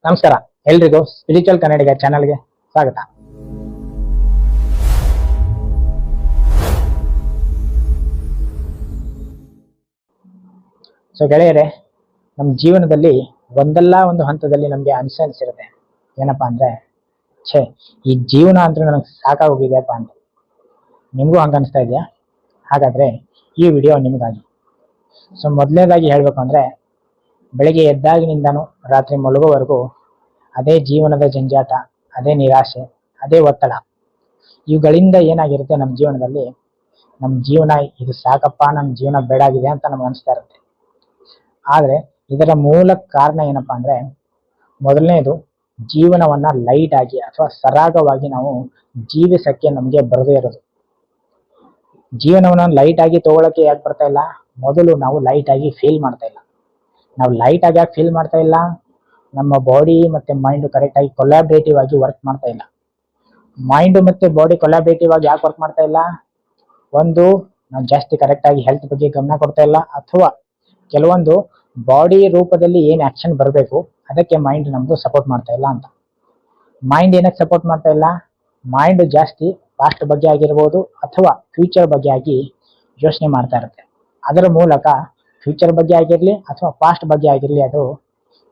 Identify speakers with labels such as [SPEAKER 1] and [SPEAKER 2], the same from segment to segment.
[SPEAKER 1] ನಮಸ್ಕಾರ ಎಲ್ರಿಗೂ ಸ್ಪಿರಿಚುವಲ್ ಕನ್ನಡಿಗ ಚಾನಲ್ಗೆ ಸ್ವಾಗತ. ಸೊ ಗೆಳೆಯರೆ, ನಮ್ಮ ಜೀವನದಲ್ಲಿ ಒಂದಲ್ಲ ಒಂದು ಹಂತದಲ್ಲಿ ನಮಗೆ ಅನಿಸಿರುತ್ತೆ ಏನಪ್ಪಾ ಅಂದ್ರೆ ಈ ಜೀವನ ಅಂದ್ರೆ ನನಗೆ ಸಾಕಾಗೋಗಿದೆಯಪ್ಪ ಅಂತ. ನಿಮಗೂ ಹಂಗ ಅನಿಸ್ತಾ ಇದೆಯಾ? ಹಾಗಾದ್ರೆ ಈ ವಿಡಿಯೋ ನಿಮಗಾಗಿ. ಸೊ ಮೊದಲನೇದಾಗಿ ಹೇಳ್ಬೇಕು ಅಂದ್ರೆ, ಬೆಳಿಗ್ಗೆ ಎದ್ದಾಗಿನಿಂದನೂ ರಾತ್ರಿ ಮಲಗೋವರೆಗೂ ಅದೇ ಜೀವನದ ಜಂಜಾಟ, ಅದೇ ನಿರಾಶೆ, ಅದೇ ಒತ್ತಡ. ಇವುಗಳಿಂದ ಏನಾಗಿರುತ್ತೆ ನಮ್ಮ ಜೀವನದಲ್ಲಿ, ನಮ್ಮ ಜೀವನ ಇದು ಸಾಕಪ್ಪ, ನಮ್ಮ ಜೀವನ ಬೇಡಾಗಿದೆ ಅಂತ ನಮ್ಗೆ ಅನಿಸ್ತಾ ಇರುತ್ತೆ. ಆದರೆ ಇದರ ಮೂಲ ಕಾರಣ ಏನಪ್ಪಾ ಅಂದ್ರೆ, ಮೊದಲನೇದು ಜೀವನವನ್ನ ಲೈಟ್ ಆಗಿ ಅಥವಾ ಸರಾಗವಾಗಿ ನಾವು ಜೀವಿಸಕ್ಕೆ ನಮಗೆ ಬರದೇ ಇರೋದು. ಜೀವನವನ್ನ ಲೈಟ್ ಆಗಿ ತಗೊಳಕ್ಕೆ ಯಾಕೆ ಬರ್ತಾ ಇಲ್ಲ? ಮೊದಲು ನಾವು ಲೈಟ್ ಆಗಿ ಫೀಲ್ ಮಾಡ್ತಾ ಇಲ್ಲ. ನಾವು ಲೈಟ್ ಆಗಿ ಯಾಕೆ ಫೀಲ್ ಮಾಡ್ತಾ ಇಲ್ಲ? ನಮ್ಮ ಬಾಡಿ ಮತ್ತೆ ಮೈಂಡ್ ಕರೆಕ್ಟ್ ಆಗಿ ಕೊಲ್ಯಾಬ್ರೇಟಿವ್ ಆಗಿ ವರ್ಕ್ ಮಾಡ್ತಾ ಇಲ್ಲ. ಮೈಂಡ್ ಮತ್ತೆ ಬಾಡಿ ಕೊಲ್ಯಾಬ್ರೇಟಿವ್ ಆಗಿ ಯಾಕೆ ವರ್ಕ್ ಮಾಡ್ತಾ ಇಲ್ಲ? ಒಂದು, ನಾವು ಜಾಸ್ತಿ ಕರೆಕ್ಟ್ ಆಗಿ ಹೆಲ್ತ್ ಬಗ್ಗೆ ಗಮನ ಕೊಡ್ತಾ ಇಲ್ಲ, ಅಥವಾ ಕೆಲವೊಂದು ಬಾಡಿ ರೂಪದಲ್ಲಿ ಏನ್ ಆಕ್ಷನ್ ಬರಬೇಕು ಅದಕ್ಕೆ ಮೈಂಡ್ ನಮ್ದು ಸಪೋರ್ಟ್ ಮಾಡ್ತಾ ಇಲ್ಲ ಅಂತ. ಮೈಂಡ್ ಏನಕ್ಕೆ ಸಪೋರ್ಟ್ ಮಾಡ್ತಾ ಇಲ್ಲ? ಮೈಂಡ್ ಜಾಸ್ತಿ ಪಾಸ್ಟ್ ಬಗ್ಗೆ ಆಗಿರ್ಬೋದು ಅಥವಾ ಫ್ಯೂಚರ್ ಬಗ್ಗೆ ಆಗಿ ಯೋಚನೆ ಮಾಡ್ತಾ ಇರುತ್ತೆ. ಅದರ ಮೂಲಕ ಫ್ಯೂಚರ್ ಬಗ್ಗೆ ಆಗಿರ್ಲಿ ಅಥವಾ ಪಾಸ್ಟ್ ಬಗ್ಗೆ ಆಗಿರ್ಲಿ, ಅದು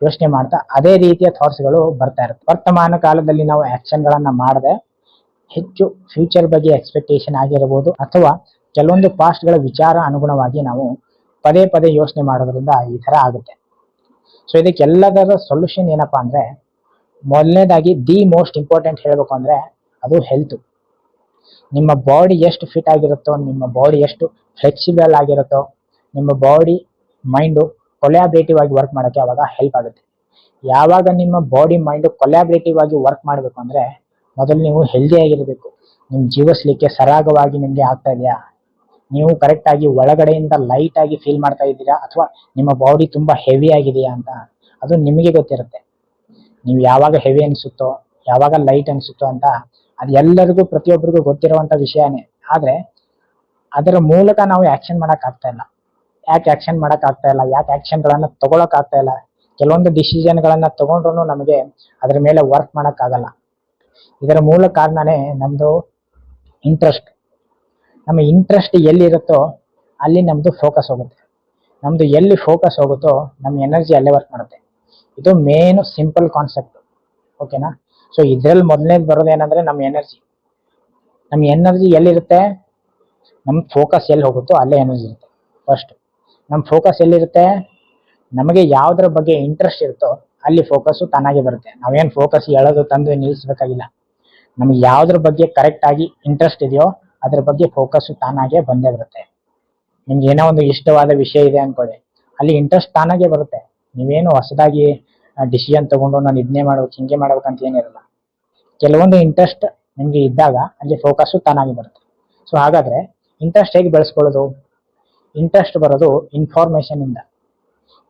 [SPEAKER 1] ಯೋಚನೆ ಮಾಡ್ತಾ ಅದೇ ರೀತಿಯ ಥಾಟ್ಸ್ಗಳು ಬರ್ತಾ ಇರುತ್ತೆ. ವರ್ತಮಾನ ಕಾಲದಲ್ಲಿ ನಾವು ಆಕ್ಷನ್ ಗಳನ್ನ ಮಾಡದೆ ಹೆಚ್ಚು ಫ್ಯೂಚರ್ ಬಗ್ಗೆ ಎಕ್ಸ್ಪೆಕ್ಟೇಷನ್ ಆಗಿರಬಹುದು, ಅಥವಾ ಕೆಲವೊಂದು ಪಾಸ್ಟ್ ಗಳ ವಿಚಾರ ಅನುಗುಣವಾಗಿ ನಾವು ಪದೇ ಪದೇ ಯೋಚನೆ ಮಾಡೋದ್ರಿಂದ ಈ ತರ ಆಗುತ್ತೆ. ಸೊ ಇದಕ್ಕೆಲ್ಲದರ ಸೊಲ್ಯೂಷನ್ ಏನಪ್ಪಾ ಅಂದ್ರೆ, ಮೊದಲನೇದಾಗಿ ದಿ ಮೋಸ್ಟ್ ಇಂಪಾರ್ಟೆಂಟ್ ಹೇಳ್ಬೇಕು ಅಂದ್ರೆ ಅದು ಹೆಲ್ತ್. ನಿಮ್ಮ ಬಾಡಿ ಎಷ್ಟು ಫಿಟ್ ಆಗಿರುತ್ತೋ, ನಿಮ್ಮ ಬಾಡಿ ಎಷ್ಟು ಫ್ಲೆಕ್ಸಿಬಲ್ ಆಗಿರುತ್ತೋ, ನಿಮ್ಮ ಬಾಡಿ ಮೈಂಡು ಕೊಲ್ಯಾಬ್ರೇಟಿವ್ ಆಗಿ ವರ್ಕ್ ಮಾಡೋಕ್ಕೆ ಅವಾಗ ಹೆಲ್ಪ್ ಆಗುತ್ತೆ. ಯಾವಾಗ ನಿಮ್ಮ ಬಾಡಿ ಮೈಂಡ್ ಕೊಲ್ಯಾಬ್ರೇಟಿವ್ ಆಗಿ ವರ್ಕ್ ಮಾಡಬೇಕು ಅಂದ್ರೆ, ಮೊದಲು ನೀವು ಹೆಲ್ದಿ ಆಗಿರಬೇಕು. ನಿಮ್ ಜೀವಿಸ್ಲಿಕ್ಕೆ ಸರಾಗವಾಗಿ ನಿಮ್ಗೆ ಆಗ್ತಾ ಇದೆಯಾ? ನೀವು ಕರೆಕ್ಟ್ ಆಗಿ ಒಳಗಡೆಯಿಂದ ಲೈಟ್ ಆಗಿ ಫೀಲ್ ಮಾಡ್ತಾ ಇದ್ದೀರಾ, ಅಥವಾ ನಿಮ್ಮ ಬಾಡಿ ತುಂಬಾ ಹೆವಿ ಆಗಿದೆಯಾ ಅಂತ ಅದು ನಿಮಗೆ ಗೊತ್ತಿರುತ್ತೆ. ನೀವು ಯಾವಾಗ ಹೆವಿ ಅನಿಸುತ್ತೋ, ಯಾವಾಗ ಲೈಟ್ ಅನಿಸುತ್ತೋ ಅಂತ ಅದು ಎಲ್ಲರಿಗೂ ಪ್ರತಿಯೊಬ್ಬರಿಗೂ ಗೊತ್ತಿರುವಂತ ವಿಷಯನೇ. ಆದ್ರೆ ಅದರ ಮೂಲಕ ನಾವು ಆಕ್ಷನ್ ಮಾಡಕ್ ಆಗ್ತಾ ಇಲ್ಲ. ಯಾಕೆ ಆಕ್ಷನ್ ಮಾಡಕ್ ಆಗ್ತಾ ಇಲ್ಲ? ಯಾಕೆ ಆಕ್ಷನ್ ಗಳನ್ನ ತಗೊಳಕ್ ಆಗ್ತಾ ಇಲ್ಲ? ಕೆಲವೊಂದು ಡಿಸಿಷನ್ ಗಳನ್ನ ತಗೊಂಡ್ರು ನಮಗೆ ಅದ್ರ ಮೇಲೆ ವರ್ಕ್ ಮಾಡಕ್ ಆಗಲ್ಲ. ಇದರ ಮೂಲ ಕಾರಣನೇ ನಮ್ದು ಇಂಟ್ರೆಸ್ಟ್. ನಮ್ಮ ಇಂಟ್ರೆಸ್ಟ್ ಎಲ್ಲಿರುತ್ತೋ ಅಲ್ಲಿ ನಮ್ದು ಫೋಕಸ್ ಹೋಗುತ್ತೆ. ನಮ್ದು ಎಲ್ಲಿ ಫೋಕಸ್ ಹೋಗುತ್ತೋ ನಮ್ಮ ಎನರ್ಜಿ ಅಲ್ಲೇ ವರ್ಕ್ ಮಾಡುತ್ತೆ. ಇದು ಮೇನ್ ಸಿಂಪಲ್ ಕಾನ್ಸೆಪ್ಟ್, ಓಕೆನಾ? ಸೊ ಇದ್ರಲ್ಲಿ ಮೊದಲನೇದು ಬರೋದೇನಂದ್ರೆ ನಮ್ಮ ಎನರ್ಜಿ. ನಮ್ಮ ಎನರ್ಜಿ ಎಲ್ಲಿರುತ್ತೆ? ನಮ್ಮ ಫೋಕಸ್ ಎಲ್ಲಿ ಹೋಗುತ್ತೋ ಅಲ್ಲೇ ಎನರ್ಜಿ ಇರುತ್ತೆ. ಫಸ್ಟ್ ನಮ್ಮ ಫೋಕಸ್ ಎಲ್ಲಿರುತ್ತೆ? ನಮಗೆ ಯಾವ್ದ್ರ ಬಗ್ಗೆ ಇಂಟ್ರೆಸ್ಟ್ ಇರುತ್ತೋ ಅಲ್ಲಿ ಫೋಕಸ್ ತಾನಾಗೆ ಬರುತ್ತೆ. ನಾವೇನ್ ಫೋಕಸ್ ಎಳೆದು ತಂದು ನಿಲ್ಲಿಸಬೇಕಾಗಿಲ್ಲ. ನಮ್ಗೆ ಯಾವ್ದ್ರ ಬಗ್ಗೆ ಕರೆಕ್ಟ್ ಆಗಿ ಇಂಟ್ರೆಸ್ಟ್ ಇದೆಯೋ ಅದ್ರ ಬಗ್ಗೆ ಫೋಕಸ್ ತಾನಾಗೆ ಬಂದೇ ಬರುತ್ತೆ. ನಿಮ್ಗೆ ಏನೋ ಒಂದು ಇಷ್ಟವಾದ ವಿಷಯ ಇದೆ ಅನ್ಕೊಳ್ಳಿ, ಅಲ್ಲಿ ಇಂಟ್ರೆಸ್ಟ್ ತಾನಾಗೆ ಬರುತ್ತೆ. ನೀವೇನು ಹೊಸದಾಗಿ ಡಿಸಿಷನ್ ತಗೊಂಡು ನಾನು ಇದನ್ನೇ ಮಾಡ್ಬೇಕು ಹಿಂಗೆ ಮಾಡ್ಬೇಕಂತ ಏನಿರಲ್ಲ. ಕೆಲವೊಂದು ಇಂಟ್ರೆಸ್ಟ್ ನಿಮ್ಗೆ ಇದ್ದಾಗ ಅಲ್ಲಿ ಫೋಕಸ್ ತಾನಾಗಿ ಬರುತ್ತೆ. ಸೊ ಹಾಗಾದ್ರೆ ಇಂಟ್ರೆಸ್ಟ್ ಹೇಗೆ ಬೆಳೆಸ್ಕೊಳ್ಳೋದು? ಇಂಟ್ರೆಸ್ಟ್ ಬರೋದು ಇನ್ಫಾರ್ಮೇಶನ್ ಇಂದ.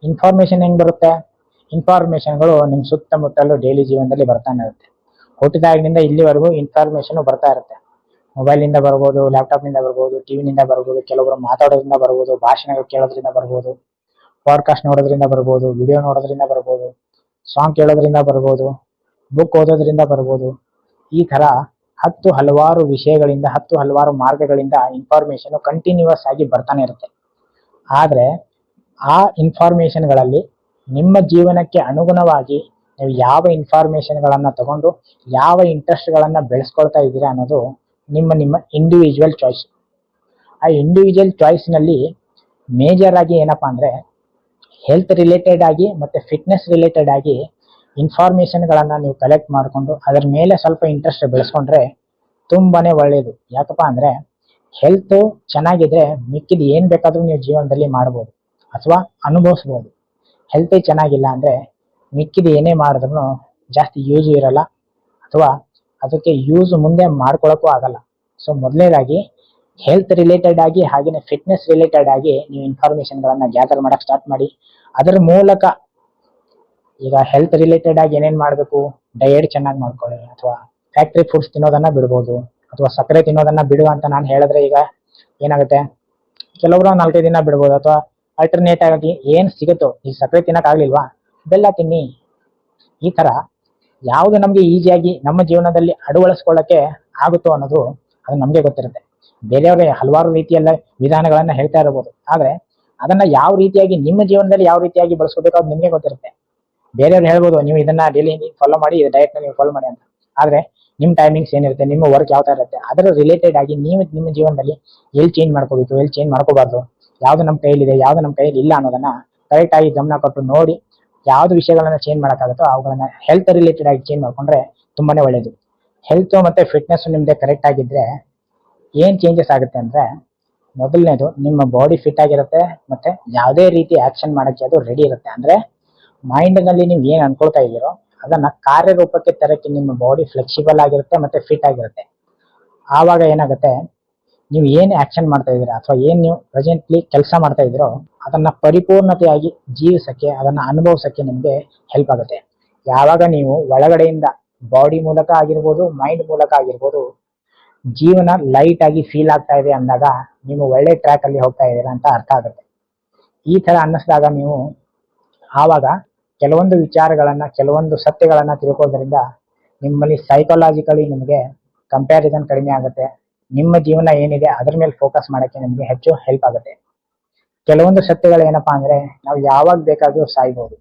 [SPEAKER 1] ಇನ್ಫಾರ್ಮೇಶನ್ ಹೆಂಗ್ ಬರುತ್ತೆ? ಇನ್ಫಾರ್ಮೇಶನ್ಗಳು ನಿಮ್ ಸುತ್ತಮುತ್ತಲು ಡೈಲಿ ಜೀವನದಲ್ಲಿ ಬರ್ತಾನೆ ಇರುತ್ತೆ. ಹುಟ್ಟಿದಾಗಿನಿಂದ ಇಲ್ಲಿವರೆಗೂ ಇನ್ಫಾರ್ಮೇಶನ್ ಬರ್ತಾ ಇರುತ್ತೆ. ಮೊಬೈಲ್ ನಿಂದ ಬರ್ಬೋದು, ಲ್ಯಾಪ್ಟಾಪ್ ನಿಂದ ಬರ್ಬೋದು, ಟಿವಿನಿಂದ ಬರ್ಬೋದು, ಕೆಲವೊಬ್ರು ಮಾತಾಡೋದ್ರಿಂದ ಬರ್ಬೋದು, ಭಾಷಣಗಳು ಕೇಳೋದ್ರಿಂದ ಬರ್ಬೋದು, ಪಾಡ್ಕಾಸ್ಟ್ ನೋಡೋದ್ರಿಂದ ಬರ್ಬೋದು, ವಿಡಿಯೋ ನೋಡೋದ್ರಿಂದ ಬರ್ಬೋದು, ಸಾಂಗ್ ಕೇಳೋದ್ರಿಂದ ಬರ್ಬೋದು, ಬುಕ್ ಓದೋದ್ರಿಂದ ಬರ್ಬೋದು. ಈ ತರ ಹಲವಾರು ವಿಷಯಗಳಿಂದ, ಹಲವಾರು ಮಾರ್ಗಗಳಿಂದ ಇನ್ಫಾರ್ಮೇಶನ್ ಕಂಟಿನ್ಯೂಸ್ ಆಗಿ ಬರ್ತಾನೆ ಇರುತ್ತೆ. ಆದ್ರೆ ಆ ಇನ್ಫಾರ್ಮೇಶನ್ಗಳಲ್ಲಿ ನಿಮ್ಮ ಜೀವನಕ್ಕೆ ಅನುಗುಣವಾಗಿ ನೀವು ಯಾವ ಇನ್ಫಾರ್ಮೇಶನ್ಗಳನ್ನ ತಗೊಂಡು ಯಾವ ಇಂಟ್ರೆಸ್ಟ್ ಗಳನ್ನ ಬೆಳೆಸ್ಕೊಳ್ತಾ ಇದ್ದೀರಾ ಅನ್ನೋದು ನಿಮ್ಮ ಇಂಡಿವಿಜುವಲ್ ಚಾಯ್ಸ್. ಆ ಇಂಡಿವಿಜುವಲ್ ಚಾಯ್ಸ್ ನಲ್ಲಿ ಮೇಜರ್ ಆಗಿ ಏನಪ್ಪಾ ಅಂದ್ರೆ, ಹೆಲ್ತ್ ರಿಲೇಟೆಡ್ ಆಗಿ ಮತ್ತೆ ಫಿಟ್ನೆಸ್ ರಿಲೇಟೆಡ್ ಆಗಿ ಇನ್ಫಾರ್ಮೇಶನ್ ಗಳನ್ನ ನೀವು ಕಲೆಕ್ಟ್ ಮಾಡಿಕೊಂಡು ಅದರ ಮೇಲೆ ಸ್ವಲ್ಪ ಇಂಟ್ರೆಸ್ಟ್ ಬೆಳೆಸ್ಕೊಂಡ್ರೆ ತುಂಬಾನೇ ಒಳ್ಳೇದು. ಯಾಕಪ್ಪ ಅಂದ್ರೆ, ಹೆಲ್ತ್ ಚೆನ್ನಾಗಿದ್ರೆ ಮಿಕ್ಕಿದ ಏನ್ ಬೇಕಾದ್ರೂ ನೀವು ಜೀವನದಲ್ಲಿ ಮಾಡ್ಬೋದು ಅಥವಾ ಅನುಭವಿಸ್ಬೋದು. ಹೆಲ್ತ್ ಚೆನ್ನಾಗಿಲ್ಲ ಅಂದ್ರೆ ಮಿಕ್ಕಿದ ಏನೇ ಮಾಡಿದ್ರು ಜಾಸ್ತಿ ಯೂಸ್ ಇರಲ್ಲ, ಅಥವಾ ಅದಕ್ಕೆ ಯೂಸ್ ಮುಂದೆ ಮಾಡ್ಕೊಳಕ್ಕೂ ಆಗಲ್ಲ. ಸೊ ಮೊದಲನೇದಾಗಿ ಹೆಲ್ತ್ ರಿಲೇಟೆಡ್ ಆಗಿ ಹಾಗೇನೆ ಫಿಟ್ನೆಸ್ ರಿಲೇಟೆಡ್ ಆಗಿ ನೀವು ಇನ್ಫಾರ್ಮೇಶನ್ ಗಳನ್ನ ಗ್ಯಾದರ್ ಮಾಡಕ್ ಸ್ಟಾರ್ಟ್ ಮಾಡಿ. ಅದರ ಮೂಲಕ ಈಗ ಹೆಲ್ತ್ ರಿಲೇಟೆಡ್ ಆಗಿ ಏನೇನ್ ಮಾಡ್ಬೇಕು? ಡಯಟ್ ಚೆನ್ನಾಗಿ ಮಾಡ್ಕೊಳ್ಳಿ, ಅಥವಾ ಫ್ಯಾಕ್ಟ್ರಿ ಫುಡ್ಸ್ ತಿನ್ನೋದನ್ನ ಬಿಡ್ಬೋದು, ಅಥವಾ ಸಕ್ಕರೆ ತಿನ್ನೋದನ್ನ ಬಿಡುವ ಅಂತ ನಾನು ಹೇಳಿದ್ರೆ ಈಗ ಏನಾಗುತ್ತೆ? ಕೆಲವೊಬ್ರು 4 ದಿನ ಬಿಡ್ಬೋದು, ಅಥವಾ ಅಲ್ಟರ್ನೇಟ್ ಆಗಿ ಏನ್ ಸಿಗುತ್ತೋ. ಈಗ ಸಕ್ಕರೆ ತಿನ್ನಕ್ ಆಗ್ಲಿಲ್ವಾ, ಬೆಲ್ಲ ತಿನ್ನಿ. ಈ ತರ ಯಾವುದು ನಮಗೆ ಈಸಿಯಾಗಿ ನಮ್ಮ ಜೀವನದಲ್ಲಿ ಅಳವಡಿಸ್ಕೊಳ್ಳಕ್ಕೆ ಆಗುತ್ತೋ ಅನ್ನೋದು ಅದು ನಮಗೆ ಗೊತ್ತಿರುತ್ತೆ. ಬೇರೆಯವ್ರಿಗೆ ಹಲವಾರು ರೀತಿಯಲ್ಲ ವಿಧಾನಗಳನ್ನ ಹೇಳ್ತಾ ಇರಬಹುದು, ಆದ್ರೆ ಅದನ್ನ ಯಾವ ರೀತಿಯಾಗಿ ನಿಮ್ಮ ಜೀವನದಲ್ಲಿ ಯಾವ ರೀತಿಯಾಗಿ ಬಳಸ್ಕೋಬೇಕು ಅದು ನಿಮಗೆ ಗೊತ್ತಿರುತ್ತೆ. ಬೇರೆಯವ್ರು ಹೇಳ್ಬೋದು ನೀವು ಇದನ್ನ ಡೈಲಿ ಫಾಲೋ ಮಾಡಿ, ಇದು ಡಯಟ್ ನೀವು ಫಾಲೋ ಮಾಡಿ ಅಂತ. ಆದ್ರೆ ನಿಮ್ಮ ಟೈಮಿಂಗ್ಸ್ ಏನಿರುತ್ತೆ, ನಿಮ್ಮ ವರ್ಕ್ ಯಾವ ತರ ಇರುತ್ತೆ, ಅದರ ರಿಲೇಟೆಡ್ ಆಗಿ ನೀವು ನಿಮ್ಮ ಜೀವನದಲ್ಲಿ ಎಲ್ಲಿ ಚೇಂಜ್ ಮಾಡ್ಕೋಬೇಕು, ಎಲ್ಲಿ ಚೇಂಜ್ ಮಾಡ್ಕೋಬಾರ್ದು, ಯಾವ್ದು ನಮ್ಮ ಕೈಲಿದೆ, ಯಾವ್ದು ನಮ್ಮ ಕೈಯಲ್ಲಿ ಇಲ್ಲ ಅನ್ನೋದನ್ನ ಕರೆಕ್ಟ್ ಆಗಿ ಗಮನ ಕೊಟ್ಟು ನೋಡಿ ಯಾವ್ದು ವಿಷಯಗಳನ್ನ ಚೇಂಜ್ ಮಾಡೋಕ್ಕಾಗುತ್ತೋ ಅವುಗಳನ್ನ ಹೆಲ್ತ್ ರಿಲೇಟೆಡ್ ಆಗಿ ಚೇಂಜ್ ಮಾಡ್ಕೊಂಡ್ರೆ ತುಂಬಾನೇ ಒಳ್ಳೇದು. ಹೆಲ್ತ್ ಮತ್ತೆ ಫಿಟ್ನೆಸ್ ನಿಮ್ದೆ ಕರೆಕ್ಟ್ ಆಗಿದ್ರೆ ಏನ್ ಚೇಂಜಸ್ ಆಗುತ್ತೆ ಅಂದ್ರೆ, ಮೊದಲನೇದು ನಿಮ್ಮ ಬಾಡಿ ಫಿಟ್ ಆಗಿರುತ್ತೆ, ಮತ್ತೆ ಯಾವುದೇ ರೀತಿ ಆಕ್ಷನ್ ಮಾಡಕ್ಕೆ ಅದು ರೆಡಿ ಇರುತ್ತೆ. ಅಂದ್ರೆ ಮೈಂಡ್ ನಲ್ಲಿ ನೀವು ಏನ್ ಅನ್ಕೊಳ್ತಾ ಇದ್ದೀರೋ ಅದನ್ನ ಕಾರ್ಯರೂಪಕ್ಕೆ ತರಕ್ಕೆ ನಿಮ್ಮ ಬಾಡಿ ಫ್ಲೆಕ್ಸಿಬಲ್ ಆಗಿರುತ್ತೆ ಮತ್ತೆ ಫಿಟ್ ಆಗಿರುತ್ತೆ. ಆವಾಗ ಏನಾಗುತ್ತೆ, ನೀವು ಏನ್ ಆಕ್ಷನ್ ಮಾಡ್ತಾ ಇದ್ದೀರಾ ಅಥವಾ ಏನ್ ನೀವು ಪ್ರೆಸೆಂಟ್ಲಿ ಕೆಲಸ ಮಾಡ್ತಾ ಇದ್ದೀರೋ ಅದನ್ನ ಪರಿಪೂರ್ಣತೆಯಾಗಿ ಜೀವಿಸಕ್ಕೆ, ಅದನ್ನ ಅನುಭವಿಸಕ್ಕೆ ನಿಮ್ಗೆ ಹೆಲ್ಪ್ ಆಗುತ್ತೆ. ಯಾವಾಗ ನೀವು ಒಳಗಡೆಯಿಂದ ಬಾಡಿ ಮೂಲಕ ಆಗಿರ್ಬೋದು, ಮೈಂಡ್ ಮೂಲಕ ಆಗಿರ್ಬೋದು, ಜೀವನ ಲೈಟ್ ಆಗಿ ಫೀಲ್ ಆಗ್ತಾ ಇದೆ ಅಂದಾಗ ನೀವು ಒಳ್ಳೆ ಟ್ರ್ಯಾಕ್ ಅಲ್ಲಿ ಹೋಗ್ತಾ ಇದ್ದೀರಾ ಅಂತ ಅರ್ಥ ಆಗುತ್ತೆ. ಈ ತರ ಅನ್ನಿಸಿದಾಗ ನೀವು ಆವಾಗ ಕೆಲವೊಂದು ವಿಚಾರಗಳನ್ನ, ಕೆಲವೊಂದು ಸತ್ಯಗಳನ್ನ ತಿಳ್ಕೊಳ್ಳೋದ್ರಿಂದ ನಿಮ್ಮಲ್ಲಿ ಸೈಕಾಲಜಿಕಲಿ ನಿಮಗೆ ಕಂಪ್ಯಾರಿಸನ್ ಕಡಿಮೆ ಆಗುತ್ತೆ. ನಿಮ್ಮ ಜೀವನ ಏನಿದೆ ಅದ್ರ ಮೇಲೆ ಫೋಕಸ್ ಮಾಡಕ್ಕೆ ನಿಮ್ಗೆ ಹೆಚ್ಚು ಹೆಲ್ಪ್ ಆಗುತ್ತೆ. ಕೆಲವೊಂದು ಸತ್ಯಗಳು ಏನಪ್ಪಾ ಅಂದ್ರೆ, ನಾವು ಯಾವಾಗ ಬೇಕಾದ್ರೂ ಸಾಯ್ಬಹುದು,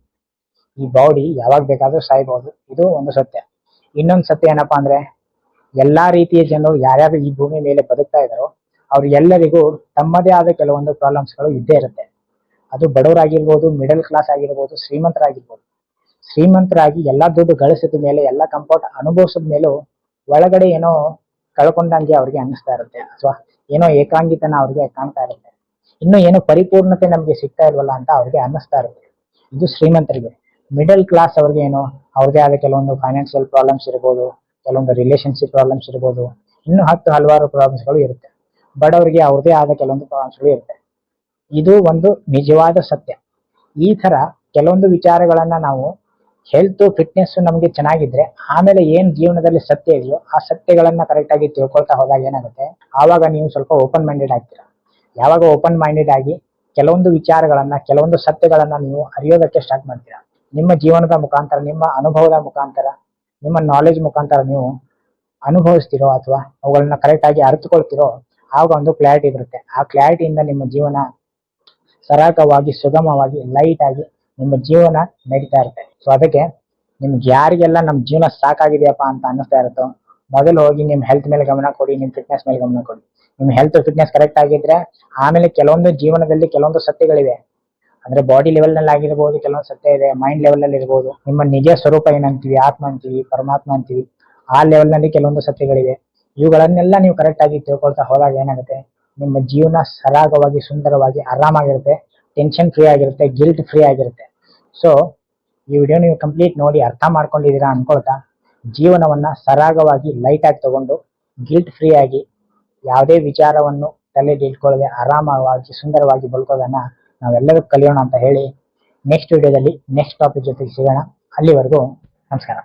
[SPEAKER 1] ಈ ಬಾಡಿ ಯಾವಾಗ ಬೇಕಾದ್ರೂ ಸಾಯ್ಬಹುದು, ಇದು ಒಂದು ಸತ್ಯ. ಇನ್ನೊಂದು ಸತ್ಯ ಏನಪ್ಪಾ ಅಂದ್ರೆ, ಎಲ್ಲಾ ರೀತಿಯ ಜನರು ಯಾರ್ಯಾರು ಈ ಭೂಮಿ ಮೇಲೆ ಬದುಕ್ತಾ ಇದಾರೋ ಅವ್ರಿಗೆಲ್ಲರಿಗೂ ತಮ್ಮದೇ ಆದ ಕೆಲವೊಂದು ಪ್ರಾಬ್ಲಮ್ಸ್ಗಳು ಇದ್ದೇ ಇರುತ್ತೆ. ಅದು ಬಡವರಾಗಿರ್ಬೋದು, ಮಿಡಲ್ ಕ್ಲಾಸ್ ಆಗಿರ್ಬೋದು, ಶ್ರೀಮಂತರಾಗಿರ್ಬೋದು. ಶ್ರೀಮಂತರಾಗಿ ಎಲ್ಲಾ ದುಡ್ಡು ಗಳಿಸಿದ ಮೇಲೆ, ಎಲ್ಲಾ ಕಂಫರ್ಟ್ ಅನುಭವಿಸಿದ ಮೇಲೂ ಒಳಗಡೆ ಏನೋ ಕಳ್ಕೊಂಡಂಗೆ ಅವ್ರಿಗೆ ಅನ್ನಿಸ್ತಾ ಇರುತ್ತೆ, ಅಥವಾ ಏನೋ ಏಕಾಂಗಿತನ ಅವ್ರಿಗೆ ಕಾಣ್ತಾ ಇರುತ್ತೆ, ಇನ್ನು ಏನೋ ಪರಿಪೂರ್ಣತೆ ನಮ್ಗೆ ಸಿಗ್ತಾ ಇಲ್ವಲ್ಲ ಅಂತ ಅವ್ರಿಗೆ ಅನ್ನಿಸ್ತಾ ಇರುತ್ತೆ. ಇದು ಶ್ರೀಮಂತರಿಗೆ. ಮಿಡಲ್ ಕ್ಲಾಸ್ ಅವ್ರಿಗೆ ಏನೋ ಅವ್ರದೇ ಆದ ಕೆಲವೊಂದು ಫೈನಾನ್ಷಿಯಲ್ ಪ್ರಾಬ್ಲಮ್ಸ್ ಇರ್ಬೋದು, ಕೆಲವೊಂದು ರಿಲೇಶನ್ಶಿಪ್ ಪ್ರಾಬ್ಲಮ್ಸ್ ಇರ್ಬೋದು, ಇನ್ನು ಹಲವಾರು ಪ್ರಾಬ್ಲಮ್ಸ್ಗಳು ಇರುತ್ತೆ. ಬಡವರಿಗೆ ಅವ್ರದೇ ಆದ ಕೆಲವೊಂದು ಪ್ರಾಬ್ಲಮ್ಸ್ಗಳು ಇರುತ್ತೆ. ಇದು ಒಂದು ನಿಜವಾದ ಸತ್ಯ. ಈ ತರ ಕೆಲವೊಂದು ವಿಚಾರಗಳನ್ನ ನಾವು ಹೆಲ್ತ್ ಫಿಟ್ನೆಸ್ ನಮಗೆ ಚೆನ್ನಾಗಿದ್ರೆ ಆಮೇಲೆ ಏನ್ ಜೀವನದಲ್ಲಿ ಸತ್ಯ ಇದೆಯೋ ಆ ಸತ್ಯಗಳನ್ನ ಕರೆಕ್ಟ್ ಆಗಿ ತಿಳ್ಕೊಳ್ತಾ ಹೋದಾಗ ಏನಾಗುತ್ತೆ, ಆವಾಗ ನೀವು ಸ್ವಲ್ಪ ಓಪನ್ ಮೈಂಡೆಡ್ ಆಗ್ತೀರಾ. ಯಾವಾಗ ಓಪನ್ ಮೈಂಡೆಡ್ ಆಗಿ ಕೆಲವೊಂದು ವಿಚಾರಗಳನ್ನ, ಕೆಲವೊಂದು ಸತ್ಯಗಳನ್ನ ನೀವು ಅರಿಯೋದಕ್ಕೆ ಸ್ಟಾರ್ಟ್ ಮಾಡ್ತೀರಾ, ನಿಮ್ಮ ಜೀವನದ ಮುಖಾಂತರ, ನಿಮ್ಮ ಅನುಭವದ ಮುಖಾಂತರ, ನಿಮ್ಮ ನಾಲೆಜ್ ಮುಖಾಂತರ ನೀವು ಅನುಭವಿಸ್ತಿರೋ ಅಥವಾ ಅವುಗಳನ್ನ ಕರೆಕ್ಟ್ ಆಗಿ ಅರಿತುಕೊಳ್ತಿರೋ, ಆವಾಗ ಒಂದು ಕ್ಲಾರಿಟಿ ಬರುತ್ತೆ. ಆ ಕ್ಲಾರಿಟಿಯಿಂದ ನಿಮ್ಮ ಜೀವನ ಸರಾಗವಾಗಿ, ಸುಗಮವಾಗಿ, ಲೈಟ್ ಆಗಿ ನಿಮ್ಮ ಜೀವನ ನಡೀತಾ ಇರುತ್ತೆ. ಸೊ ಅದಕ್ಕೆ ನಿಮ್ಗೆ ಯಾರಿಗೆಲ್ಲ ನಮ್ಮ ಜೀವನ ಸಾಕಾಗಿದೆಯಪ್ಪ ಅಂತ ಅನ್ನಿಸ್ತಾ ಇರುತ್ತೋ ಮೊದಲು ಹೋಗಿ ನಿಮ್ಮ ಹೆಲ್ತ್ ಮೇಲೆ ಗಮನ ಕೊಡಿ, ನಿಮ್ಮ ಫಿಟ್ನೆಸ್ ಮೇಲೆ ಗಮನ ಕೊಡಿ. ನಿಮ್ಮ ಹೆಲ್ತ್ ಫಿಟ್ನೆಸ್ ಕರೆಕ್ಟ್ ಆಗಿದ್ರೆ ಆಮೇಲೆ ಕೆಲವೊಂದು ಜೀವನದಲ್ಲಿ ಕೆಲವೊಂದು ಸತ್ಯಗಳಿವೆ. ಅಂದ್ರೆ ಬಾಡಿ ಲೆವೆಲ್ ನಲ್ಲಿ ಆಗಿರ್ಬೋದು, ಕೆಲವೊಂದು ಸತ್ಯ ಇದೆ, ಮೈಂಡ್ ಲೆವೆಲ್ ನಲ್ಲಿ ಇರ್ಬೋದು, ನಿಮ್ಮ ನಿಜ ಸ್ವರೂಪ ಏನಂತೀವಿ, ಆತ್ಮ ಅಂತೀವಿ, ಪರಮಾತ್ಮ ಅಂತೀವಿ, ಆ ಲೆವೆಲ್ ನಲ್ಲಿ ಕೆಲವೊಂದು ಸತ್ಯಗಳಿವೆ. ಇವುಗಳನ್ನೆಲ್ಲ ನೀವು ಕರೆಕ್ಟ್ ಆಗಿ ತಿಳ್ಕೊಳ್ತಾ ಹೋದಾಗ ಏನಾಗುತ್ತೆ, ನಿಮ್ಮ ಜೀವನ ಸರಾಗವಾಗಿ, ಸುಂದರವಾಗಿ, ಆರಾಮಾಗಿರುತ್ತೆ, ಟೆನ್ಷನ್ ಫ್ರೀ ಆಗಿರುತ್ತೆ, ಗಿಲ್ಟ್ ಫ್ರೀ ಆಗಿರುತ್ತೆ. ಸೊ ಈ ವಿಡಿಯೋ ನೀವು ಕಂಪ್ಲೀಟ್ ನೋಡಿ ಅರ್ಥ ಮಾಡ್ಕೊಂಡಿದ್ದೀರಾ ಅನ್ಕೊಳ್ತಾ, ಜೀವನವನ್ನ ಸರಾಗವಾಗಿ, ಲೈಟ್ ಆಗಿ ತಗೊಂಡು, ಗಿಲ್ಟ್ ಫ್ರೀ ಆಗಿ, ಯಾವುದೇ ವಿಚಾರವನ್ನು ತಲೆಯಲ್ಲಿ ಇಟ್ಕೊಳ್ಳದೆ ಆರಾಮವಾಗಿ, ಸುಂದರವಾಗಿ ಬದುಕೋದನ್ನ ನಾವೆಲ್ಲರೂ ಕಲಿಯೋಣ ಅಂತ ಹೇಳಿ ನೆಕ್ಸ್ಟ್ ವಿಡಿಯೋದಲ್ಲಿ ನೆಕ್ಸ್ಟ್ ಟಾಪಿಕ್ ಜೊತೆಗೆ ಸಿಗೋಣ. ಅಲ್ಲಿವರೆಗೂ ನಮಸ್ಕಾರ.